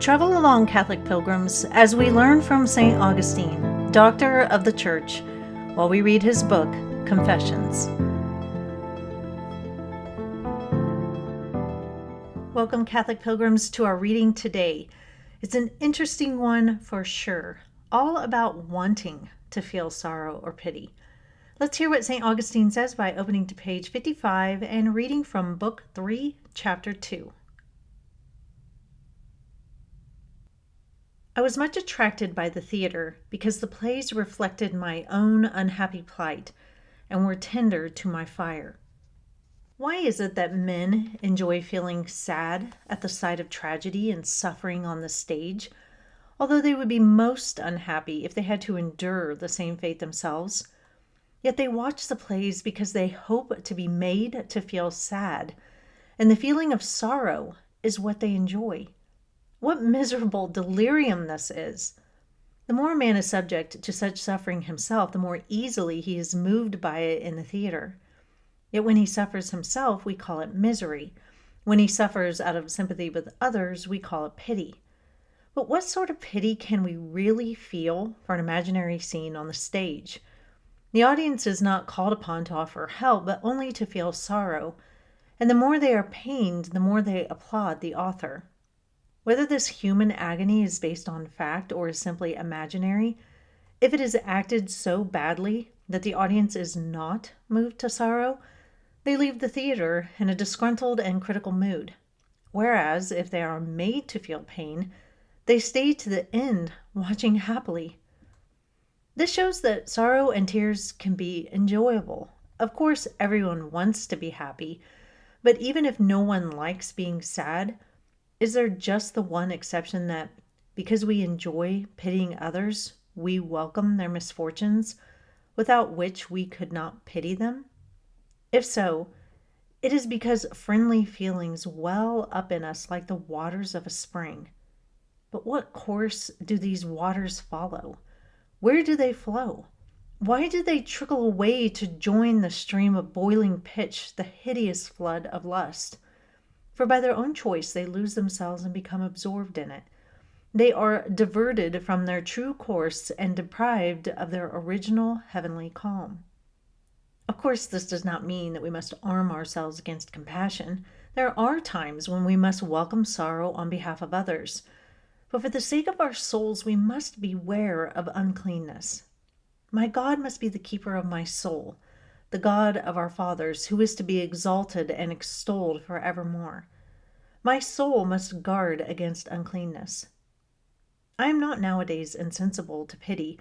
Travel along, Catholic pilgrims, as we learn from St. Augustine, Doctor of the Church, while we read his book, Confessions. Welcome, Catholic pilgrims, to our reading today. It's an interesting one for sure, all about wanting to feel sorrow or pity. Let's hear what St. Augustine says by opening to page 55 and reading from Book 3, Chapter 2. I was much attracted by the theater because the plays reflected my own unhappy plight and were tender to my fire. Why is it that men enjoy feeling sad at the sight of tragedy and suffering on the stage, although they would be most unhappy if they had to endure the same fate themselves? Yet they watch the plays because they hope to be made to feel sad, and the feeling of sorrow is what they enjoy. What miserable delirium this is! The more a man is subject to such suffering himself, the more easily he is moved by it in the theater. Yet when he suffers himself, we call it misery. When he suffers out of sympathy with others, we call it pity. But what sort of pity can we really feel for an imaginary scene on the stage? The audience is not called upon to offer help, but only to feel sorrow. And the more they are pained, the more they applaud the author. Whether this human agony is based on fact or is simply imaginary, if it is acted so badly that the audience is not moved to sorrow, they leave the theater in a disgruntled and critical mood. Whereas, if they are made to feel pain, they stay to the end, watching happily. This shows that sorrow and tears can be enjoyable. Of course, everyone wants to be happy, but even if no one likes being sad, is there just the one exception that, because we enjoy pitying others, we welcome their misfortunes, without which we could not pity them? If so, it is because friendly feelings well up in us like the waters of a spring. But what course do these waters follow? Where do they flow? Why do they trickle away to join the stream of boiling pitch, the hideous flood of lust? For by their own choice they lose themselves and become absorbed in it. They are diverted from their true course and deprived of their original heavenly calm. Of course, this does not mean that we must arm ourselves against compassion. There are times when we must welcome sorrow on behalf of others. But for the sake of our souls, we must beware of uncleanness. My God must be the keeper of my soul, the God of our fathers, who is to be exalted and extolled forevermore. My soul must guard against uncleanness. I am not nowadays insensible to pity,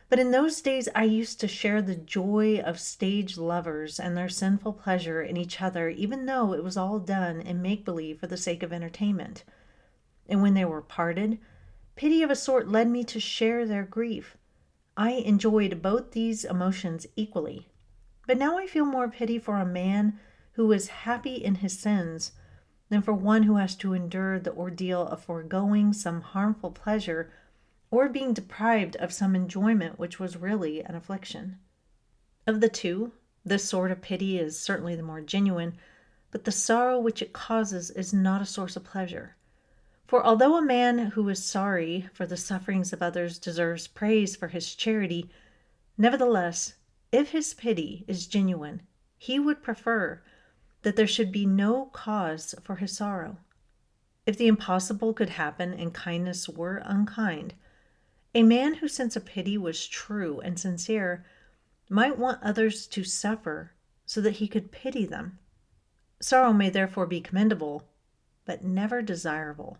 but in those days I used to share the joy of stage lovers and their sinful pleasure in each other, even though it was all done in make-believe for the sake of entertainment. And when they were parted, pity of a sort led me to share their grief. I enjoyed both these emotions equally. But now I feel more pity for a man who is happy in his sins than for one who has to endure the ordeal of foregoing some harmful pleasure or being deprived of some enjoyment which was really an affliction. Of the two, this sort of pity is certainly the more genuine, but the sorrow which it causes is not a source of pleasure. For although a man who is sorry for the sufferings of others deserves praise for his charity, nevertheless, if his pity is genuine, he would prefer that there should be no cause for his sorrow. If the impossible could happen and kindness were unkind, a man whose sense of pity was true and sincere might want others to suffer so that he could pity them. Sorrow may therefore be commendable, but never desirable,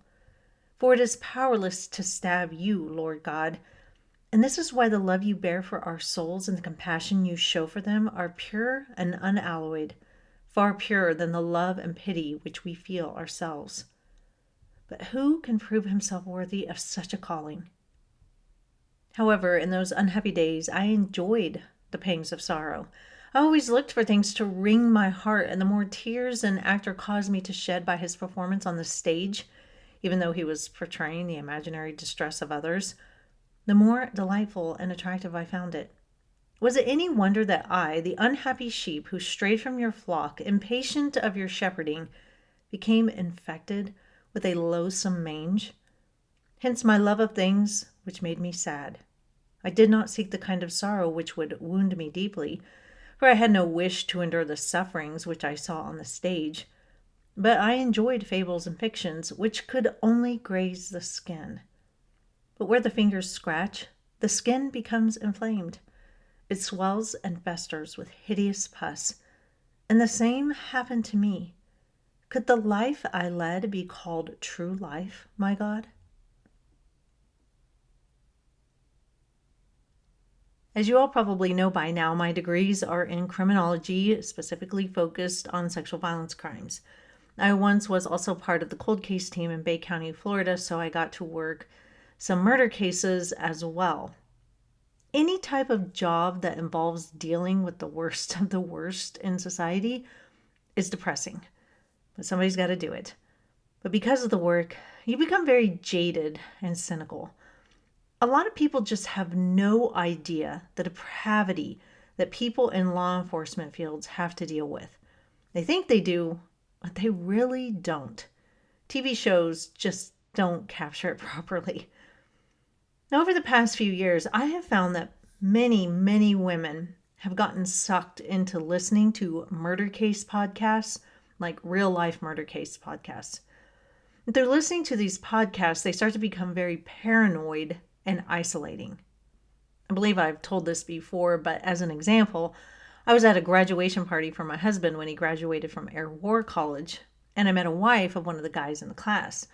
for it is powerless to stab you, Lord God. And this is why the love you bear for our souls and the compassion you show for them are pure and unalloyed, far purer than the love and pity which we feel ourselves. But who can prove himself worthy of such a calling? However, in those unhappy days, I enjoyed the pangs of sorrow. I always looked for things to wring my heart, and the more tears an actor caused me to shed by his performance on the stage, even though he was portraying the imaginary distress of others, the more delightful and attractive I found it. Was it any wonder that I, the unhappy sheep who strayed from your flock, impatient of your shepherding, became infected with a loathsome mange? Hence my love of things which made me sad. I did not seek the kind of sorrow which would wound me deeply, for I had no wish to endure the sufferings which I saw on the stage. But I enjoyed fables and fictions which could only graze the skin. But where the fingers scratch, the skin becomes inflamed. It swells and festers with hideous pus. And the same happened to me. Could the life I led be called true life, my God? As you all probably know by now, my degrees are in criminology, specifically focused on sexual violence crimes. I once was also part of the cold case team in Bay County, Florida, so I got to work some murder cases as well. Any type of job that involves dealing with the worst of the worst in society is depressing, but somebody's got to do it. But because of the work, you become very jaded and cynical. A lot of people just have no idea the depravity that people in law enforcement fields have to deal with. They think they do, but they really don't. TV shows just don't capture it properly. Now, over the past few years, I have found that many women have gotten sucked into listening to murder case podcasts, like real life murder case podcasts. If they're listening to these podcasts, they start to become very paranoid and isolating. I believe I've told this before, but as an example, I was at a graduation party for my husband when he graduated from Air War College, and I met a wife of one of the guys in the class.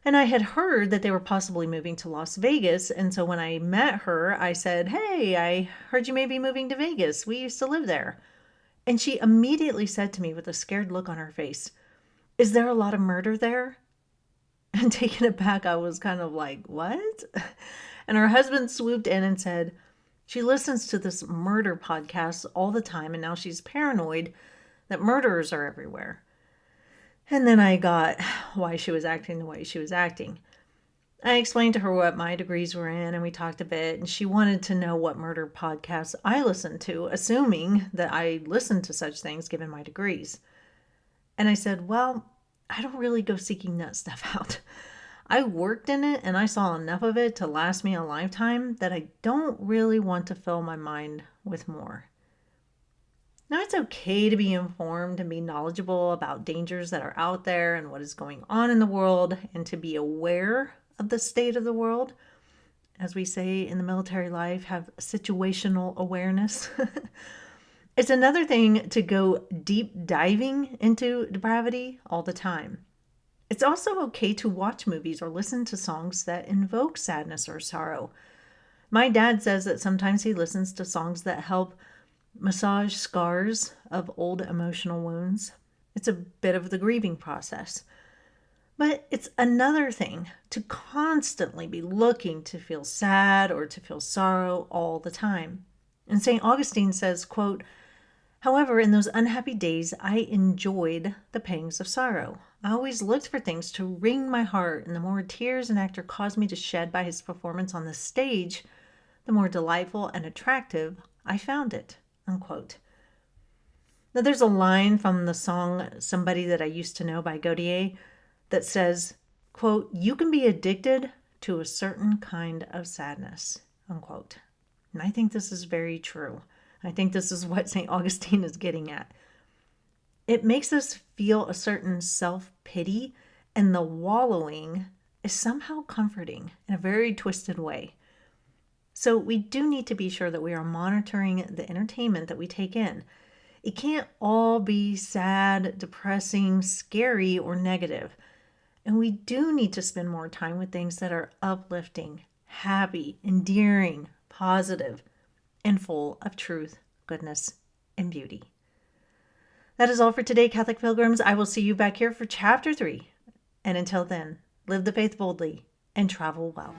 And I had heard that they were possibly moving to Las Vegas, and so when I met her, I said, "Hey, I heard you may be moving to Vegas. We used to live there." And she immediately said to me with a scared look on her face, "Is there a lot of murder there?" And taken aback, I was kind of like, "What?" And her husband swooped in and said, "She listens to this murder podcast all the time, and now she's paranoid that murderers are everywhere." And then I got why she was acting the way she was acting. I explained to her what my degrees were in, and we talked a bit, and she wanted to know what murder podcasts I listened to, assuming that I listened to such things given my degrees. And I said, "Well, I don't really go seeking that stuff out. I worked in it, and I saw enough of it to last me a lifetime that I don't really want to fill my mind with more." Now, it's okay to be informed and be knowledgeable about dangers that are out there and what is going on in the world, and to be aware of the state of the world. As we say in the military life, have situational awareness. It's another thing to go deep diving into depravity all the time. It's also okay to watch movies or listen to songs that invoke sadness or sorrow. My dad says that sometimes he listens to songs that help massage scars of old emotional wounds. It's a bit of the grieving process. But it's another thing to constantly be looking to feel sad or to feel sorrow all the time. And St. Augustine says, quote, "However, in those unhappy days, I enjoyed the pangs of sorrow. I always looked for things to wring my heart, and the more tears an actor caused me to shed by his performance on the stage, the more delightful and attractive I found it." Unquote. Now, there's a line from the song "Somebody That I Used to Know" by Gaudier that says, quote, "You can be addicted to a certain kind of sadness," unquote. And I think this is very true. I think this is what St. Augustine is getting at. It makes us feel a certain self-pity, and the wallowing is somehow comforting in a very twisted way. So we do need to be sure that we are monitoring the entertainment that we take in. It can't all be sad, depressing, scary, or negative. And we do need to spend more time with things that are uplifting, happy, endearing, positive, and full of truth, goodness, and beauty. That is all for today, Catholic Pilgrims. I will see you back here for Chapter 3. And until then, live the faith boldly and travel well.